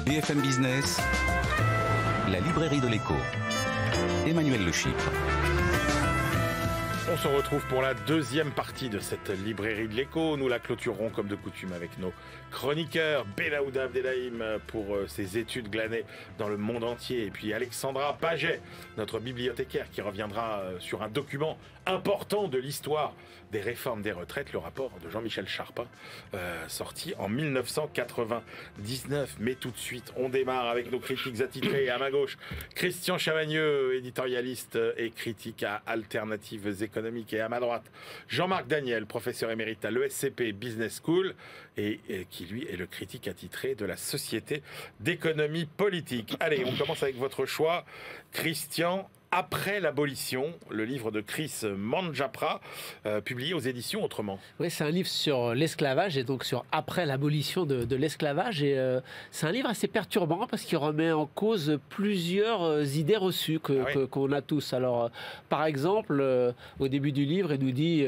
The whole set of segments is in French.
BFM Business, la librairie de l'écho. Emmanuel Le Chypre. On se retrouve pour la deuxième partie de cette librairie de l'écho. Nous la clôturerons comme de coutume avec nos chroniqueurs. Belaouda Abdelhaim pour ses études glanées dans le monde entier. Et puis Alexandra Paget, notre bibliothécaire, qui reviendra sur un document important de l'histoire des réformes des retraites, le rapport de Jean-Michel Charpin, sorti en 1999. Mais tout de suite, on démarre avec nos critiques attitrés. À ma gauche, Christian Chavagneux, éditorialiste et critique à Alternatives économiques. Et à ma droite, Jean-Marc Daniel, professeur émérite à l'ESCP Business School et qui, lui, est le critique attitré de la Société d'économie politique. Allez, on commence avec votre choix. Christian, Après l'abolition, le livre de Chris Manjapra, publié aux éditions Autrement. Oui, c'est un livre sur l'esclavage et donc sur après l'abolition de l'esclavage. Et c'est un livre assez perturbant parce qu'il remet en cause plusieurs idées reçues qu'on a tous. Alors, par exemple, au début du livre, il nous dit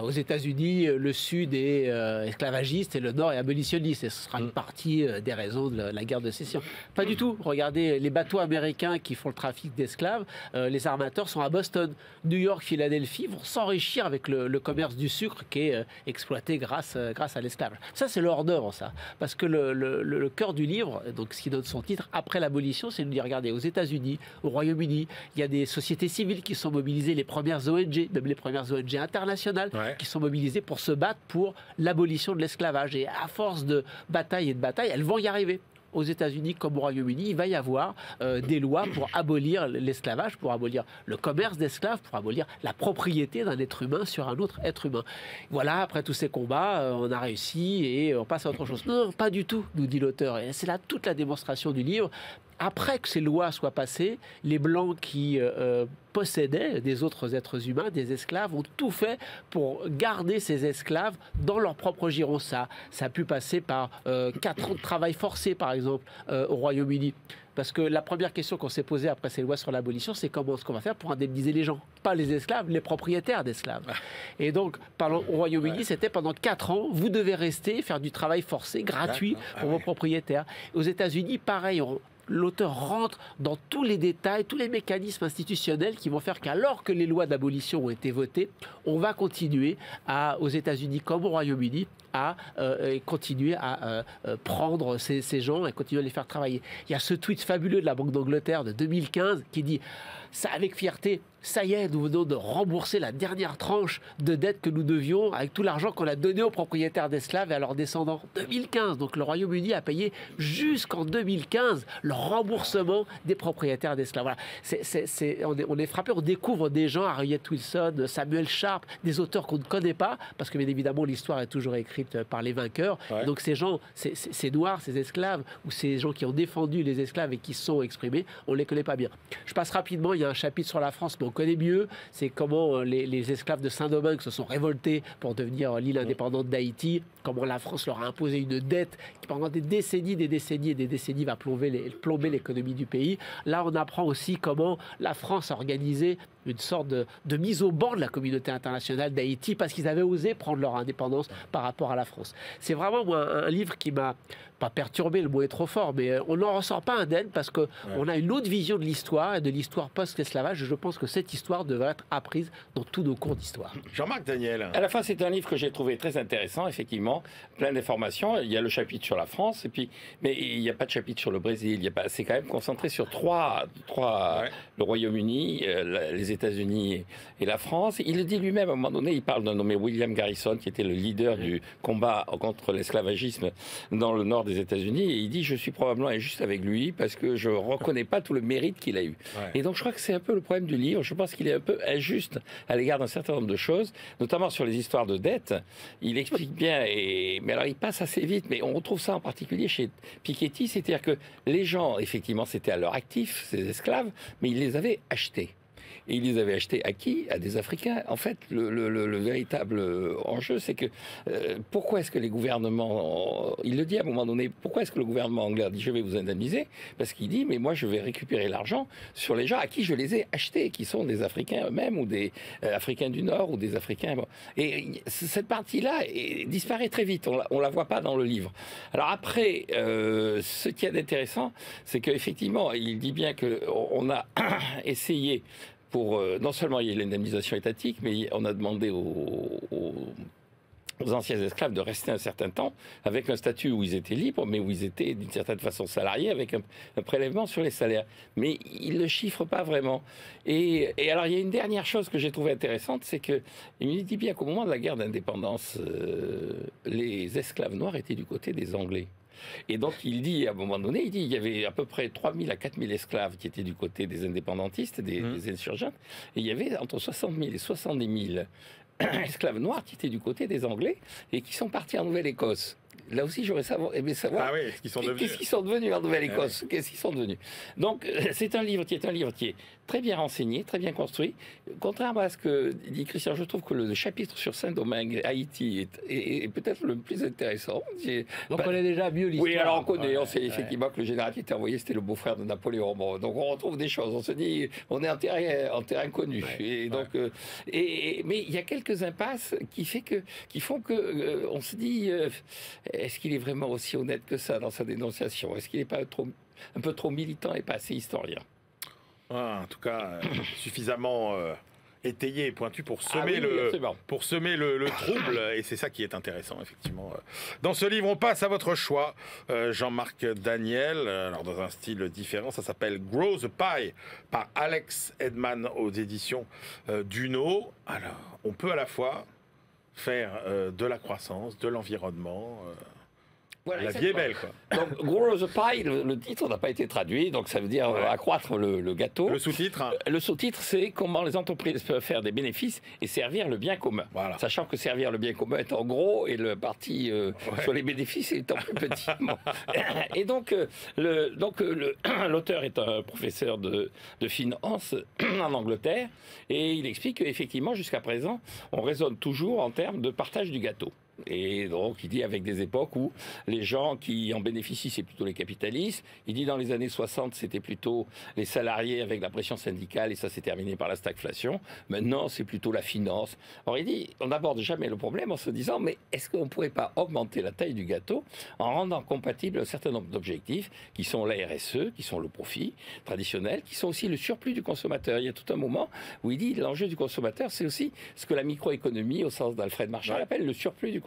aux États-Unis, le Sud est esclavagiste et le Nord est abolitionniste. Et ce sera une partie des raisons de la guerre de sécession. Pas du tout. Regardez les bateaux américains qui font le trafic d'esclaves. Les armateurs sont à Boston. New York, Philadelphie vont s'enrichir avec le commerce du sucre qui est exploité grâce à l'esclavage. Ça, c'est le hors-d'œuvre, ça. Parce que le cœur du livre, donc ce qui donne son titre, Après l'abolition, c'est de nous dire, regardez, aux États-Unis, au Royaume-Uni, il y a des sociétés civiles qui sont mobilisées, les premières ONG, même les premières ONG internationales, qui sont mobilisées pour se battre pour l'abolition de l'esclavage. Et à force de bataille et de bataille, elles vont y arriver. Aux États-Unis comme au Royaume-Uni, il va y avoir des lois pour abolir l'esclavage, pour abolir le commerce d'esclaves, pour abolir la propriété d'un être humain sur un autre être humain. Voilà, après tous ces combats, on a réussi et on passe à autre chose. Non, pas du tout, nous dit l'auteur. Et c'est là toute la démonstration du livre. Après que ces lois soient passées, les Blancs qui possédaient des autres êtres humains, des esclaves, ont tout fait pour garder ces esclaves dans leur propre giron. Ça a pu passer par 4 ans de travail forcé, par exemple, au Royaume-Uni. Parce que la première question qu'on s'est posée après ces lois sur l'abolition, c'est comment est-ce qu'on va faire pour indemniser les gens. Pas les esclaves, les propriétaires d'esclaves. Et donc, au Royaume-Uni, c'était pendant 4 ans, vous devez rester, faire du travail forcé, gratuit pour vos propriétaires. Aux États-Unis, pareil, l'auteur rentre dans tous les détails, tous les mécanismes institutionnels qui vont faire qu'alors que les lois d'abolition ont été votées, on va continuer aux États-Unis comme au Royaume-Uni à continuer à prendre ces gens et continuer à les faire travailler. Il y a ce tweet fabuleux de la Banque d'Angleterre de 2015 qui dit ça avec fierté. Ça y est, nous venons de rembourser la dernière tranche de dette que nous devions avec tout l'argent qu'on a donné aux propriétaires d'esclaves et à leurs descendants. 2015, donc le Royaume-Uni a payé jusqu'en 2015 le remboursement des propriétaires d'esclaves. Voilà. On est frappé, on découvre des gens, Harriet Wilson, Samuel Sharp, des auteurs qu'on ne connaît pas, parce que bien évidemment l'histoire est toujours écrite par les vainqueurs. Donc ces gens, ces noirs, ces esclaves, ou ces gens qui ont défendu les esclaves et qui se sont exprimés, on ne les connaît pas bien. Je passe rapidement, il y a un chapitre sur la France, mais on connaît mieux, c'est comment les esclaves de Saint-Domingue se sont révoltés pour devenir l'île indépendante d'Haïti, comment la France leur a imposé une dette qui pendant des décennies va plomber l'économie du pays. Là, on apprend aussi comment la France a organisé une sorte de mise au banc de la communauté internationale d'Haïti parce qu'ils avaient osé prendre leur indépendance par rapport à la France. C'est vraiment un livre qui m'a pas perturbé, le mot est trop fort, mais on n'en ressort pas indemne parce qu'on a une autre vision de l'histoire et de l'histoire post-esclavage. Je pense que cette histoire devrait être apprise dans tous nos cours d'histoire. Jean-Marc Daniel. À la fin, c'est un livre que j'ai trouvé très intéressant, effectivement, plein d'informations. Il y a le chapitre sur la France, mais il n'y a pas de chapitre sur le Brésil. C'est quand même concentré sur trois le Royaume-Uni, les États-Unis et la France. Il le dit lui-même, à un moment donné, il parle d'un nommé William Garrison, qui était le leader du combat contre l'esclavagisme dans le nord des États-Unis, et il dit je suis probablement injuste avec lui parce que je reconnais pas tout le mérite qu'il a eu. Et donc je crois que c'est un peu le problème du livre. Je pense qu'il est un peu injuste à l'égard d'un certain nombre de choses, notamment sur les histoires de dette. Il explique bien, mais alors il passe assez vite, mais on retrouve ça en particulier chez Piketty, c'est-à-dire que les gens, effectivement, c'était à leur actif, ces esclaves, mais ils les avaient achetés. Et ils les avaient achetés à qui? À des Africains. En fait, le véritable enjeu, c'est que pourquoi est-ce que les gouvernements, il le dit à un moment donné, pourquoi est-ce que le gouvernement anglais dit je vais vous indemniser? Parce qu'il dit mais moi je vais récupérer l'argent sur les gens à qui je les ai achetés, qui sont des Africains eux-mêmes ou des Africains du Nord ou des Africains. Bon. Et cette partie-là disparaît très vite, on la voit pas dans le livre. Alors après, ce qui est intéressant, c'est qu'effectivement, il dit bien qu'on a essayé pour, non seulement il y a l'indemnisation étatique, mais on a demandé aux anciens esclaves de rester un certain temps avec un statut où ils étaient libres, mais où ils étaient d'une certaine façon salariés avec un prélèvement sur les salaires. Mais ils ne le chiffrent pas vraiment. Et alors il y a une dernière chose que j'ai trouvée intéressante, c'est qu'il me dit bien qu'au moment de la guerre d'indépendance, les esclaves noirs étaient du côté des Anglais. Et donc il dit, à un moment donné, il y avait à peu près 3000 à 4000 esclaves qui étaient du côté des indépendantistes, des insurgents, et il y avait entre 60 000 et 70 000 esclaves noirs qui étaient du côté des Anglais et qui sont partis en Nouvelle-Écosse. Là aussi, j'aurais aimé savoir qu'est-ce qu'ils sont devenus en Nouvelle-Écosse. Qu'est-ce qu'ils sont devenus. Donc, c'est un livre qui est très bien renseigné, très bien construit. Contrairement à ce que dit Christian, je trouve que le chapitre sur Saint-Domingue, Haïti, est peut-être le plus intéressant. On connaît déjà mieux l'histoire. Oui, alors on connaît. On sait effectivement que le général qui était envoyé, c'était le beau-frère de Napoléon. Bon, donc on retrouve des choses. On se dit, on est en terrain connu. Et donc, mais il y a quelques impasses qui font que on se dit, est-ce qu'il est vraiment aussi honnête que ça dans sa dénonciation? Est-ce qu'il n'est pas un peu trop militant et pas assez historien? En tout cas, suffisamment étayé et pointu pour semer, le trouble. Et c'est ça qui est intéressant, effectivement. Dans ce livre, on passe à votre choix, Jean-Marc Daniel. Alors, dans un style différent, ça s'appelle Grow the Pie par Alex Edman aux éditions Duno. Alors, on peut à la fois faire de la croissance, de l'environnement. Voilà, la vie est belle, quoi. Donc, Grow the Pie, le titre n'a pas été traduit, donc ça veut dire accroître le gâteau. Le sous-titre Le sous-titre, c'est comment les entreprises peuvent faire des bénéfices et servir le bien commun. Voilà. Sachant que servir le bien commun est en gros et le parti sur les bénéfices est en plus petit. Et donc, l'auteur est un professeur de finance en Angleterre et il explique qu'effectivement, jusqu'à présent, on raisonne toujours en termes de partage du gâteau. Et donc, il dit avec des époques où les gens qui en bénéficient, c'est plutôt les capitalistes. Il dit dans les années 60, c'était plutôt les salariés avec la pression syndicale et ça s'est terminé par la stagflation. Maintenant, c'est plutôt la finance. Alors, il dit, on n'aborde jamais le problème en se disant, mais est-ce qu'on ne pourrait pas augmenter la taille du gâteau en rendant compatible un certain nombre d'objectifs qui sont la RSE, qui sont le profit traditionnel, qui sont aussi le surplus du consommateur. Il y a tout un moment où il dit, l'enjeu du consommateur, c'est aussi ce que la microéconomie, au sens d'Alfred Marshall, appelle le surplus du consommateur.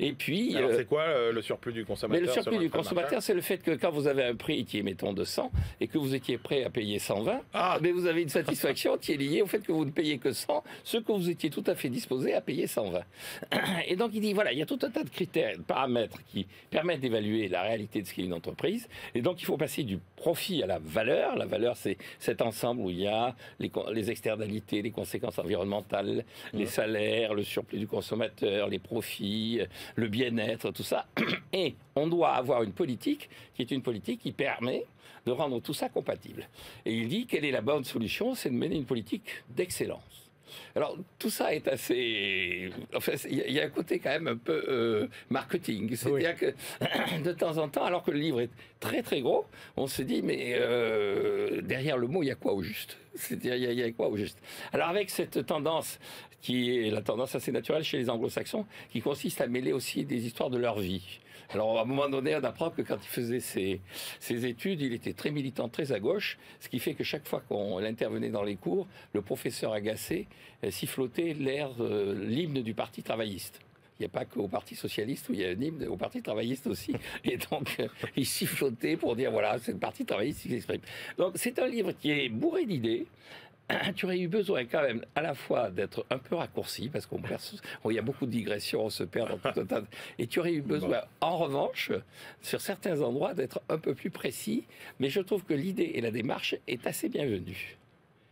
Et puis, alors c'est quoi le surplus du consommateur? Mais le surplus du consommateur, c'est le fait que quand vous avez un prix qui est, mettons, de 100 et que vous étiez prêt à payer 120, mais vous avez une satisfaction qui est liée au fait que vous ne payez que 100, ce que vous étiez tout à fait disposé à payer 120. Et donc il dit, voilà, il y a tout un tas de critères, de paramètres qui permettent d'évaluer la réalité de ce qu'est une entreprise. Et donc il faut passer du profit à la valeur. La valeur, c'est cet ensemble où il y a les externalités, les conséquences environnementales, les salaires, le surplus du consommateur, les profits, le bien-être, tout ça. Et on doit avoir une politique qui est une politique qui permet de rendre tout ça compatible. Et il dit quelle est la bonne solution, c'est de mener une politique d'excellence. Alors, tout ça est assez... Enfin, il y a un côté quand même un peu marketing. C'est-à-dire que, de temps en temps, alors que le livre est très très gros, on se dit, mais derrière le mot, il y a quoi au juste? C'est-à-dire, il y a quoi au juste? Alors, avec cette tendance, qui est la tendance assez naturelle chez les anglo-saxons, qui consiste à mêler aussi des histoires de leur vie. Alors, à un moment donné, on apprend que quand il faisait ses études, il était très militant, très à gauche, ce qui fait que chaque fois qu'on intervenait dans les cours, le professeur agacé sifflotait l'hymne du Parti travailliste. Il n'y a pas qu'au Parti socialiste où il y a un hymne, au Parti travailliste aussi. Et donc, il sifflotait pour dire, voilà, c'est le Parti travailliste qui s'exprime. Donc, c'est un livre qui est bourré d'idées. Tu aurais eu besoin quand même à la fois d'être un peu raccourci, parce qu'il y a beaucoup de digressions, on se perd dans tout un tas et tu aurais eu besoin, en revanche, sur certains endroits, d'être un peu plus précis, mais je trouve que l'idée et la démarche est assez bienvenue.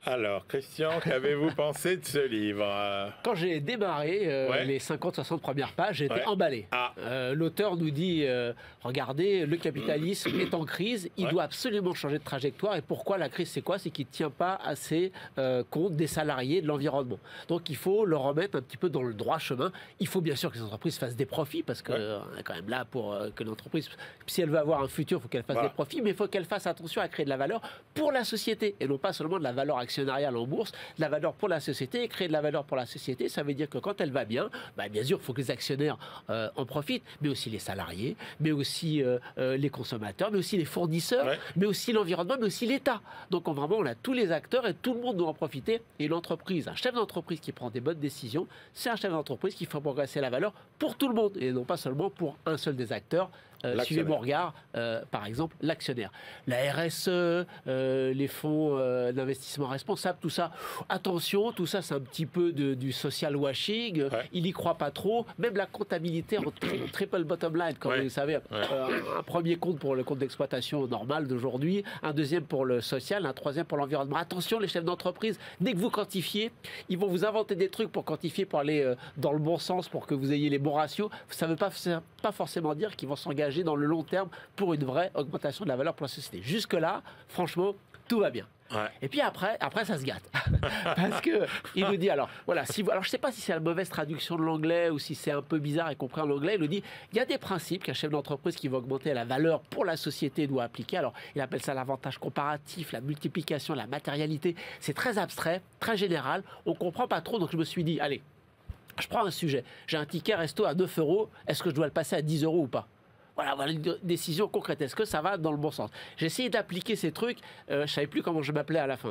Alors, Christian, qu'avez-vous pensé de ce livre? Quand j'ai démarré les 50-60 premières pages, j'ai été emballé. L'auteur nous dit, regardez, le capitalisme est en crise, il doit absolument changer de trajectoire. Et pourquoi la crise, c'est quoi? C'est qu'il ne tient pas assez compte des salariés, de l'environnement. Donc il faut le remettre un petit peu dans le droit chemin. Il faut bien sûr que les entreprises fassent des profits, parce qu'on est quand même là pour que l'entreprise, si elle veut avoir un futur, il faut qu'elle fasse des profits, mais il faut qu'elle fasse attention à créer de la valeur pour la société, et non pas seulement de la valeur actionnariale en bourse, de la valeur pour la société. Et créer de la valeur pour la société, ça veut dire que quand elle va bien, bien sûr, il faut que les actionnaires en profitent, mais aussi les salariés, mais aussi les consommateurs, mais aussi les fournisseurs, mais aussi l'environnement, mais aussi l'État. Donc vraiment, on a tous les acteurs et tout le monde doit en profiter. Et l'entreprise, un chef d'entreprise qui prend des bonnes décisions, c'est un chef d'entreprise qui fait progresser la valeur pour tout le monde, et non pas seulement pour un seul des acteurs. Suivez mon regard, par exemple, l'actionnaire. La RSE, les fonds d'investissement responsable, tout ça. Attention, tout ça, c'est un petit peu du social washing. Il n'y croit pas trop. Même la comptabilité en triple bottom line, comme vous savez, un premier compte pour le compte d'exploitation normal d'aujourd'hui, un deuxième pour le social, un troisième pour l'environnement. Attention, les chefs d'entreprise, dès que vous quantifiez, ils vont vous inventer des trucs pour quantifier, pour aller dans le bon sens, pour que vous ayez les bons ratios. Ça ne veut pas forcément dire qu'ils vont s'engager dans le long terme pour une vraie augmentation de la valeur pour la société. Jusque-là, franchement, tout va bien. Et puis après ça se gâte. Parce qu'il nous dit, alors voilà, alors je ne sais pas si c'est la mauvaise traduction de l'anglais ou si c'est un peu bizarre et compris en anglais, il nous dit, il y a des principes qu'un chef d'entreprise qui va augmenter la valeur pour la société doit appliquer. Alors il appelle ça l'avantage comparatif, la multiplication, la matérialité. C'est très abstrait, très général, on ne comprend pas trop, donc je me suis dit, allez, je prends un sujet, j'ai un ticket resto à 9 €, est-ce que je dois le passer à 10 € ou pas? Voilà une décision concrète. Est-ce que ça va dans le bon sens? J'ai essayé d'appliquer ces trucs. Je ne savais plus comment je m'appelais à la fin.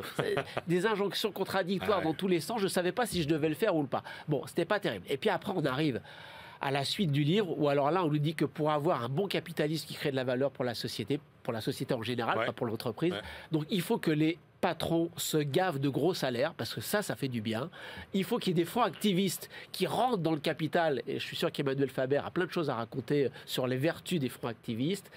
Des injonctions contradictoires dans tous les sens. Je ne savais pas si je devais le faire ou pas. Bon, c'était pas terrible. Et puis après, on arrive à la suite du livre, où alors là, on nous dit que pour avoir un bon capitalisme qui crée de la valeur pour la société en général, pas pour l'entreprise, donc il faut que les patrons se gavent de gros salaires, parce que ça fait du bien. Il faut qu'il y ait des fonds activistes qui rentrent dans le capital, et je suis sûr qu'Emmanuel Faber a plein de choses à raconter sur les vertus des fonds activistes.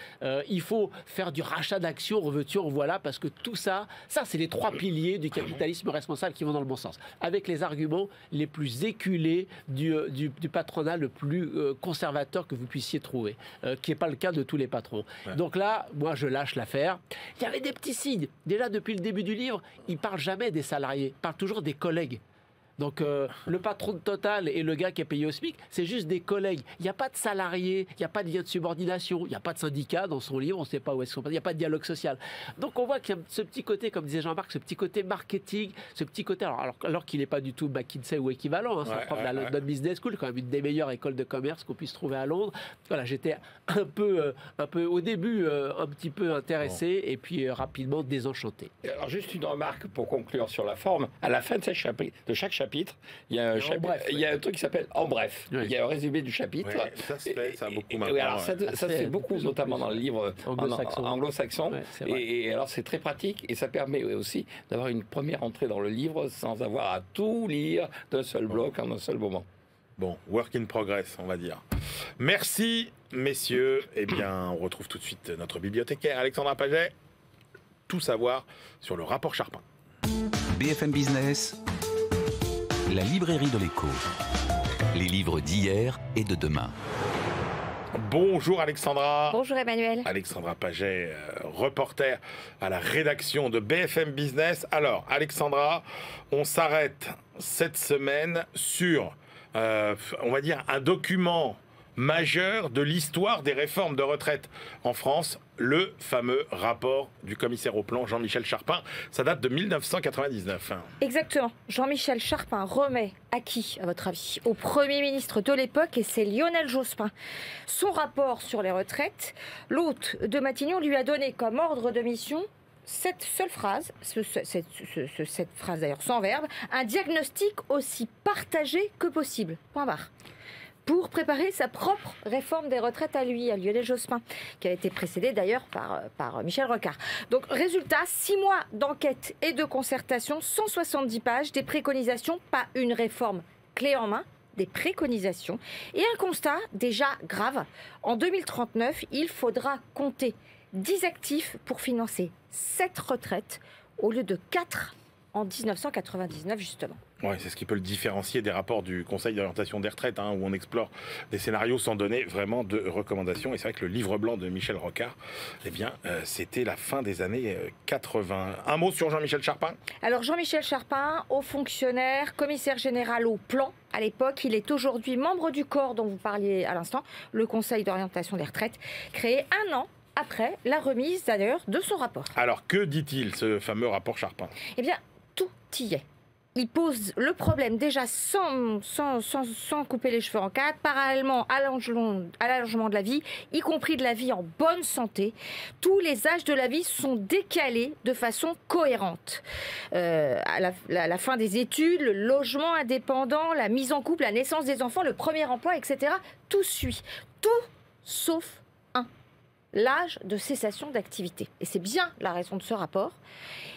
Il faut faire du rachat d'actions, en voilà, parce que tout ça c'est les 3 piliers du capitalisme responsable qui vont dans le bon sens, avec les arguments les plus éculés du patronat le plus conservateur que vous puissiez trouver, qui n'est pas le cas de tous les patrons. Donc là, moi, je lâche l'affaire. Il y avait des petits signes. Déjà, depuis le début du livre, il ne parle jamais des salariés, il parle toujours des collègues. Donc le patron de Total et le gars qui est payé au SMIC, c'est juste des collègues. Il n'y a pas de salariés, il n'y a pas de lien de subordination, il n'y a pas de syndicat dans son livre, on ne sait pas où est-ce qu'on passe, il n'y a pas de dialogue social. Donc on voit qu'il y a ce petit côté, comme disait Jean-Marc, ce petit côté marketing, ce petit côté, alors qu'il n'est pas du tout McKinsey ou équivalent, c'est un prof de la London Business School, quand même une des meilleures écoles de commerce qu'on puisse trouver à Londres. Voilà, j'étais un peu au début un petit peu intéressé et puis rapidement désenchanté. Alors juste une remarque pour conclure sur la forme. À la fin de chaque chapitre, il y a un truc qui s'appelle En bref. Il y a un résumé du chapitre. Ça a beaucoup marqué. Ça se fait beaucoup, notamment dans le livre anglo-saxon. Et alors c'est très pratique et ça permet aussi d'avoir une première entrée dans le livre sans avoir à tout lire d'un seul bloc en un seul moment. Bon, work in progress, on va dire. Merci, messieurs. Eh bien, on retrouve tout de suite notre bibliothécaire, Alexandra Paget. Tout savoir sur le rapport Charpin. BFM Business, la librairie de l'écho. Les livres d'hier et de demain. Bonjour Alexandra. Bonjour Emmanuel. Alexandra Paget, reporter à la rédaction de BFM Business. Alors, Alexandra, on s'arrête cette semaine sur, on va dire, un document majeur de l'histoire des réformes de retraite en France, le fameux rapport du commissaire au plan Jean-Michel Charpin. Ça date de 1999. Exactement. Jean-Michel Charpin remet à qui, à votre avis? Au Premier ministre de l'époque, et c'est Lionel Jospin. Son rapport sur les retraites, l'hôte de Matignon lui a donné comme ordre de mission cette seule phrase, cette phrase d'ailleurs sans verbe, un diagnostic aussi partagé que possible. Point barre. Pour préparer sa propre réforme des retraites à lui, à Lionel Jospin, qui a été précédé d'ailleurs par Michel Rocard. Donc résultat, 6 mois d'enquête et de concertation, 170 pages, des préconisations, pas une réforme clé en main, des préconisations, et un constat déjà grave. En 2039, il faudra compter 10 actifs pour financer 7 retraites au lieu de 4 en 1999 justement. Ouais, c'est ce qui peut le différencier des rapports du Conseil d'orientation des retraites, où on explore des scénarios sans donner vraiment de recommandations. Et c'est vrai que le livre blanc de Michel Rocard, c'était la fin des années 80. Un mot sur Jean-Michel Charpin ? Alors Jean-Michel Charpin, haut fonctionnaire, commissaire général au plan à l'époque, il est aujourd'hui membre du corps dont vous parliez à l'instant, le Conseil d'orientation des retraites, créé 1 an après la remise d'ailleurs de son rapport. Alors que dit-il, ce fameux rapport Charpin ? Eh bien, tout y est. Il pose le problème déjà sans couper les cheveux en quatre, parallèlement à l'allongement de la vie, y compris de la vie en bonne santé. Tous les âges de la vie sont décalés de façon cohérente. À la fin des études, le logement indépendant, la mise en couple, la naissance des enfants, le premier emploi, etc. Tout suit. Tout sauf l'âge de cessation d'activité. Et c'est bien la raison de ce rapport.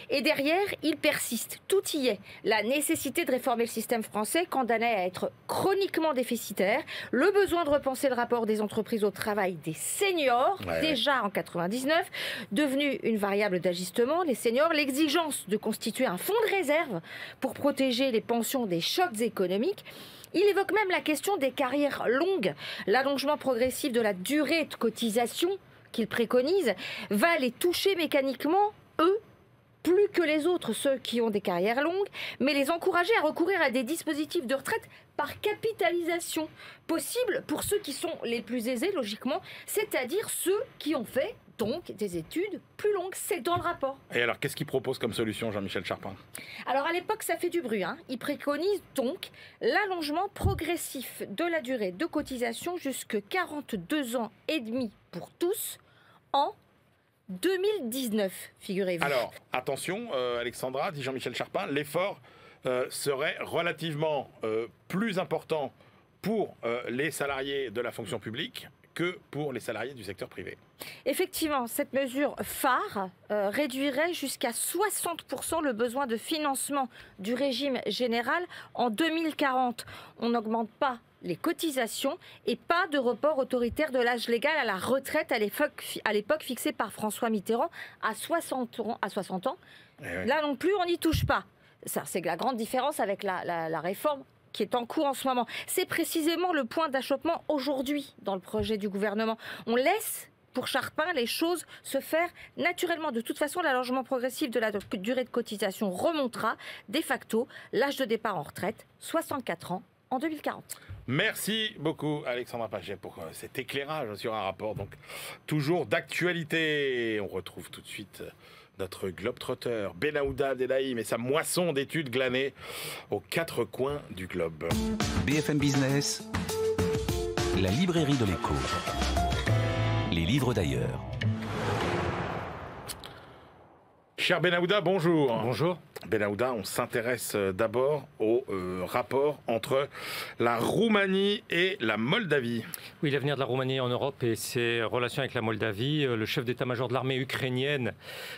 Et derrière, il persiste. Tout y est. La nécessité de réformer le système français, condamné à être chroniquement déficitaire, le besoin de repenser le rapport des entreprises au travail des seniors, déjà en 99, devenu une variable d'ajustement, les seniors, l'exigence de constituer un fonds de réserve pour protéger les pensions des chocs économiques. Il évoque même la question des carrières longues. L'allongement progressif de la durée de cotisation qu'il préconise va les toucher mécaniquement, eux, plus que les autres, ceux qui ont des carrières longues, mais les encourager à recourir à des dispositifs de retraite par capitalisation, possible pour ceux qui sont les plus aisés, logiquement, c'est-à-dire ceux qui ont fait donc des études plus longues. C'est dans le rapport. Et alors, qu'est-ce qu'il propose comme solution, Jean-Michel Charpin ? Alors, à l'époque, ça fait du bruit. Il préconise donc l'allongement progressif de la durée de cotisation jusqu'à 42 ans et demi pour tous en 2019, figurez-vous. Alors, attention, Alexandra, dit Jean-Michel Charpin, l'effort serait relativement plus important pour les salariés de la fonction publique que pour les salariés du secteur privé. Effectivement, cette mesure phare réduirait jusqu'à 60% le besoin de financement du régime général en 2040. On n'augmente pas les cotisations et pas de report autoritaire de l'âge légal à la retraite à l'époque fixée par François Mitterrand à 60 ans. Là non plus, on n'y touche pas. Ça, c'est la grande différence avec la réforme qui est en cours en ce moment. C'est précisément le point d'achoppement aujourd'hui dans le projet du gouvernement. On laisse, pour Charpin, les choses se faire naturellement. De toute façon, l'allongement progressif de la durée de cotisation remontera de facto l'âge de départ en retraite, 64 ans, en 2040. Merci beaucoup Alexandra Paget pour cet éclairage sur un rapport donc toujours d'actualité. On retrouve tout de suite notre globe-trotteur Benaouda Abdelhaim et sa moisson d'études glanées aux 4 coins du globe. BFM Business, la librairie de l'écho. Les livres d'ailleurs. Cher Benaouda, bonjour. Bonjour. Benaouda, on s'intéresse d'abord au rapport entre la Roumanie et la Moldavie. Oui, l'avenir de la Roumanie en Europe et ses relations avec la Moldavie. Le chef d'état-major de l'armée ukrainienne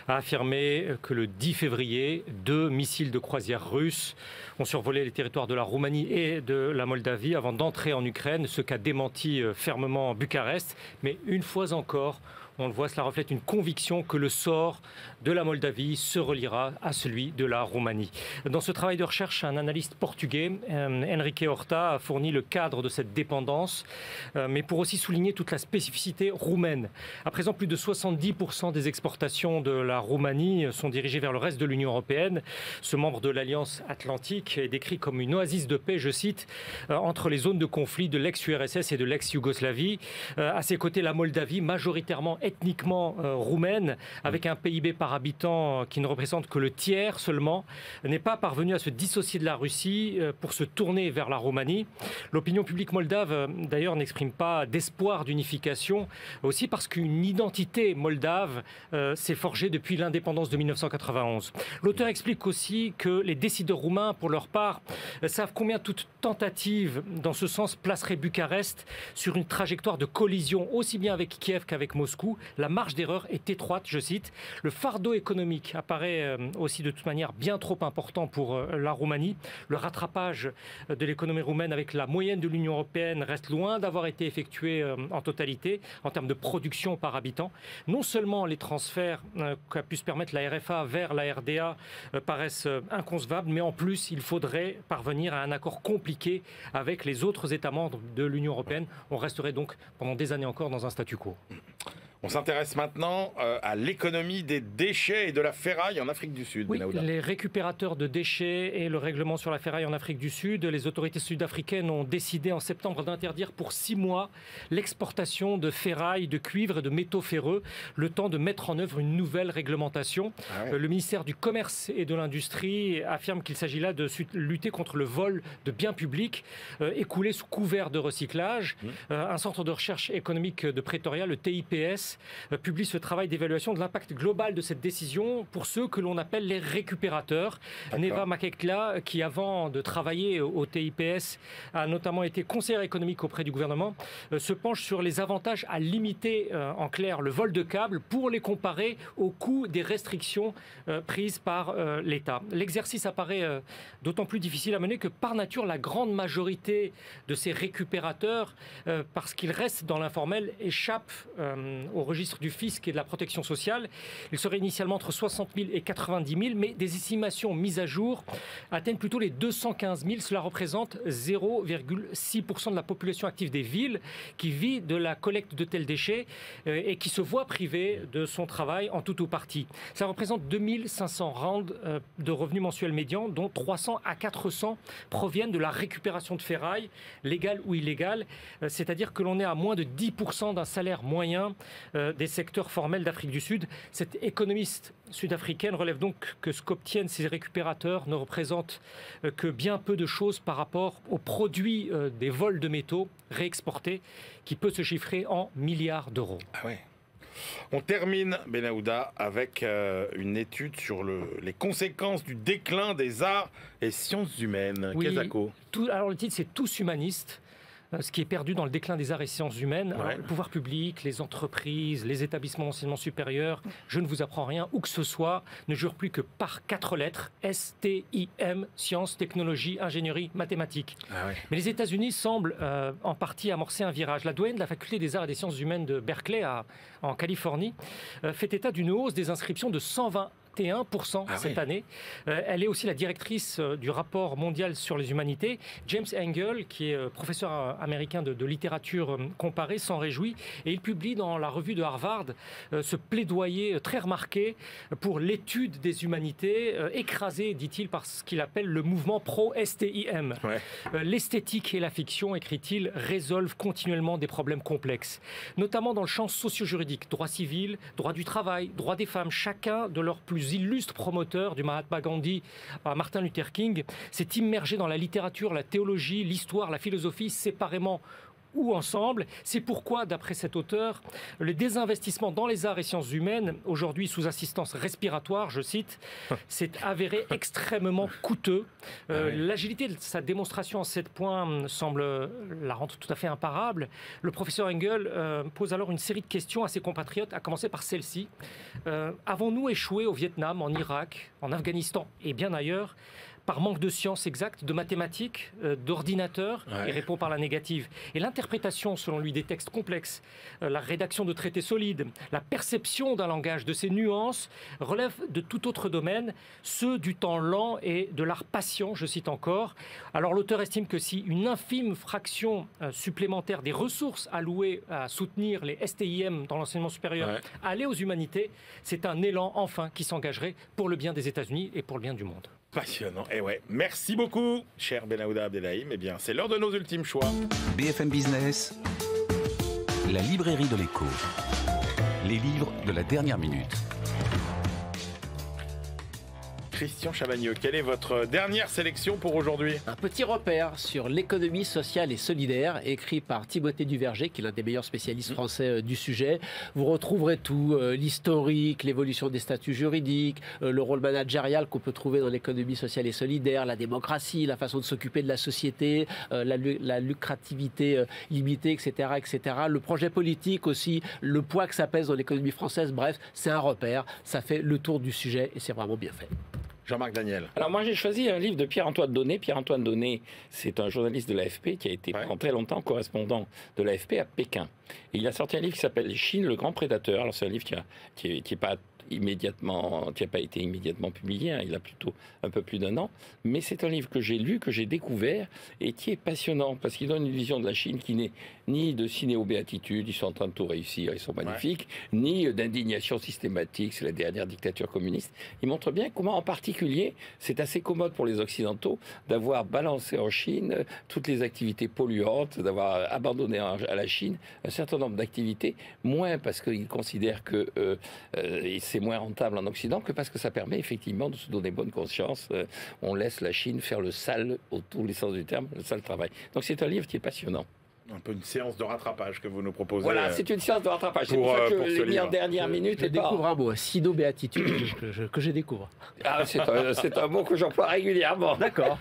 a affirmé que le 10 février, 2 missiles de croisière russes ont survolé les territoires de la Roumanie et de la Moldavie avant d'entrer en Ukraine, ce qu'a démenti fermement Bucarest. Mais une fois encore, on le voit, cela reflète une conviction que le sort de la Moldavie se reliera à celui de la Roumanie. Dans ce travail de recherche, un analyste portugais, Henrique Horta, a fourni le cadre de cette dépendance, mais pour aussi souligner toute la spécificité roumaine. À présent, plus de 70% des exportations de la Roumanie sont dirigées vers le reste de l'Union européenne. Ce membre de l'Alliance Atlantique est décrit comme une oasis de paix, je cite, entre les zones de conflit de l'ex-URSS et de l'ex-Yougoslavie. À ses côtés, la Moldavie, majoritairement ethniquement roumaine, avec un PIB par habitant qui ne représente que le tiers seulement, n'est pas parvenue à se dissocier de la Russie pour se tourner vers la Roumanie. L'opinion publique moldave, d'ailleurs, n'exprime pas d'espoir d'unification, aussi parce qu'une identité moldave s'est forgée depuis l'indépendance de 1991. L'auteur explique aussi que les décideurs roumains, pour leur part, savent combien toute tentative dans ce sens placerait Bucarest sur une trajectoire de collision aussi bien avec Kiev qu'avec Moscou. où la marge d'erreur est étroite, je cite. Le fardeau économique apparaît aussi de toute manière bien trop important pour la Roumanie. Le rattrapage de l'économie roumaine avec la moyenne de l'Union européenne reste loin d'avoir été effectué en totalité en termes de production par habitant. Non seulement les transferts qu'a pu se permettre la RFA vers la RDA paraissent inconcevables, mais en plus il faudrait parvenir à un accord compliqué avec les autres États membres de l'Union européenne. On resterait donc pendant des années encore dans un statu quo. On s'intéresse maintenant à l'économie des déchets et de la ferraille en Afrique du Sud. Oui, les récupérateurs de déchets et le règlement sur la ferraille en Afrique du Sud. Les autorités sud-africaines ont décidé en septembre d'interdire pour 6 mois l'exportation de ferraille, de cuivre et de métaux ferreux, le temps de mettre en œuvre une nouvelle réglementation. Le ministère du Commerce et de l'Industrie affirme qu'il s'agit là de lutter contre le vol de biens publics écoulés sous couvert de recyclage. Un centre de recherche économique de Pretoria, le TIPS, publie ce travail d'évaluation de l'impact global de cette décision pour ceux que l'on appelle les récupérateurs. Neva Makekla, qui avant de travailler au TIPS a notamment été conseillère économique auprès du gouvernement, se penche sur les avantages à limiter en clair le vol de câbles pour les comparer au coût des restrictions prises par l'État. L'exercice apparaît d'autant plus difficile à mener que par nature la grande majorité de ces récupérateurs, parce qu'ils restent dans l'informel, échappent au registre du fisc et de la protection sociale. Il serait initialement entre 60 000 et 90 000, mais des estimations mises à jour atteignent plutôt les 215 000. Cela représente 0,6% de la population active des villes qui vit de la collecte de tels déchets et qui se voit privée de son travail en tout ou partie. Ça représente 2500 rands de revenus mensuels médians, dont 300 à 400 proviennent de la récupération de ferraille, légale ou illégale, c'est-à-dire que l'on est à moins de 10% d'un salaire moyen des secteurs formels d'Afrique du Sud. Cette économiste sud-africaine relève donc que ce qu'obtiennent ces récupérateurs ne représente que bien peu de choses par rapport aux produits des vols de métaux réexportés, qui peut se chiffrer en milliards d'euros. Ah ouais. On termine, Benahouda, avec une étude sur les conséquences du déclin des arts et sciences humaines. Oui, Kezako. alors le titre, c'est « Tous humanistes ». Ce qui est perdu dans le déclin des arts et sciences humaines. Alors, le pouvoir public, les entreprises, les établissements d'enseignement supérieur, je ne vous apprends rien, où que ce soit, ne jurent plus que par 4 lettres, STIM, sciences, technologie, ingénierie, mathématiques. Mais les États-Unis semblent en partie amorcer un virage. La doyenne de la faculté des arts et des sciences humaines de Berkeley, en Californie, fait état d'une hausse des inscriptions de 121% cette année. Elle est aussi la directrice du rapport mondial sur les humanités. James Engel, qui est professeur américain de littérature comparée, s'en réjouit et il publie dans la revue de Harvard ce plaidoyer très remarqué pour l'étude des humanités, écrasé, dit-il, par ce qu'il appelle le mouvement pro-STIM. L'esthétique et la fiction, écrit-il, résolvent continuellement des problèmes complexes, notamment dans le champ socio-juridique, droit civil, droit du travail, droit des femmes. Chacun de leurs plus illustres promoteurs, du Mahatma Gandhi à Martin Luther King, s'est immergé dans la littérature, la théologie, l'histoire, la philosophie, séparément ou ensemble. C'est pourquoi, d'après cet auteur, le désinvestissement dans les arts et sciences humaines, aujourd'hui sous assistance respiratoire, je cite, s'est avéré extrêmement coûteux. L'agilité de sa démonstration en 7 points semble la rendre tout à fait imparable. Le professeur Engel pose alors une série de questions à ses compatriotes, à commencer par celle-ci. Avons-nous échoué au Vietnam, en Irak, en Afghanistan et bien ailleurs par manque de sciences exactes, de mathématiques, d'ordinateurs, il répond par la négative. Et l'interprétation, selon lui, des textes complexes, la rédaction de traités solides, la perception d'un langage, de ses nuances, relèvent de tout autre domaine, ceux du temps lent et de l'art patient, je cite encore. Alors l'auteur estime que si une infime fraction supplémentaire des ressources allouées à soutenir les STIM dans l'enseignement supérieur allait aux humanités, c'est un élan enfin qui s'engagerait pour le bien des États-Unis et pour le bien du monde. Passionnant. Et merci beaucoup, cher Benahouda Abdelhaim. Eh bien, c'est l'heure de nos ultimes choix. BFM Business, la librairie de l'écho. Les livres de la dernière minute. Christian Chavagneux. Quelle est votre dernière sélection pour aujourd'hui? Un petit repère sur l'économie sociale et solidaire, écrit par Timothée Duverger, qui est l'un des meilleurs spécialistes français du sujet. Vous retrouverez tout, l'historique, l'évolution des statuts juridiques, le rôle managérial qu'on peut trouver dans l'économie sociale et solidaire, la démocratie, la façon de s'occuper de la société, la lucrativité limitée, etc., etc. Le projet politique aussi, le poids que ça pèse dans l'économie française. Bref, c'est un repère, ça fait le tour du sujet et c'est vraiment bien fait. Jean-Marc Daniel. Alors moi j'ai choisi un livre de Pierre-Antoine Donnet. Pierre-Antoine Donnet, c'est un journaliste de l'AFP qui a été pendant très longtemps correspondant de l'AFP à Pékin. Et il a sorti un livre qui s'appelle Chine, le grand prédateur. Alors c'est un livre qui n'a pas été immédiatement publié, hein, il a plutôt un peu plus d'1 an, mais c'est un livre que j'ai lu, que j'ai découvert et qui est passionnant parce qu'il donne une vision de la Chine qui n'est ni de cinéo-béatitude, ils sont en train de tout réussir, ils sont magnifiques, ni d'indignation systématique, c'est la dernière dictature communiste. Il montre bien comment en particulier c'est assez commode pour les Occidentaux d'avoir balancé en Chine toutes les activités polluantes, d'avoir abandonné à la Chine un certain nombre d'activités, moins parce qu'ils considèrent que c'est moins rentable en Occident que parce que ça permet effectivement de se donner bonne conscience. On laisse la Chine faire le sale, au tous les sens du terme, le sale travail. Donc c'est un livre qui est passionnant. Un peu une séance de rattrapage que vous nous proposez. Voilà, c'est une séance de rattrapage. C'est pour ça que je l'ai mis en dernière minute. Je découvre un mot, sino-béatitude, que je découvre. Ah, c'est un mot que j'emploie régulièrement. D'accord.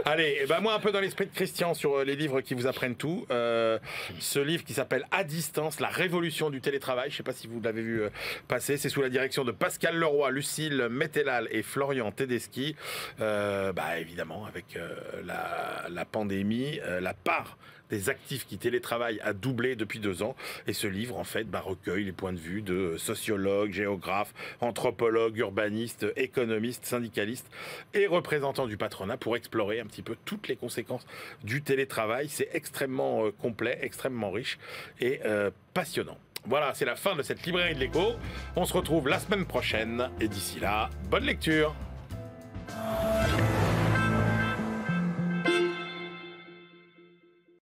Allez, et ben moi un peu dans l'esprit de Christian sur les livres qui vous apprennent tout. Ce livre qui s'appelle À distance, la révolution du télétravail. Je ne sais pas si vous l'avez vu passer. C'est sous la direction de Pascal Leroy, Lucille Metelal et Florian Tedeschi. Évidemment, avec la pandémie, la part des actifs qui télétravaillent a doublé depuis 2 ans. Et ce livre, en fait, recueille les points de vue de sociologues, géographes, anthropologues, urbanistes, économistes, syndicalistes et représentants du patronat pour explorer un petit peu toutes les conséquences du télétravail. C'est extrêmement complet, extrêmement riche et passionnant. Voilà, c'est la fin de cette librairie de l'écho. On se retrouve la semaine prochaine et d'ici là, bonne lecture.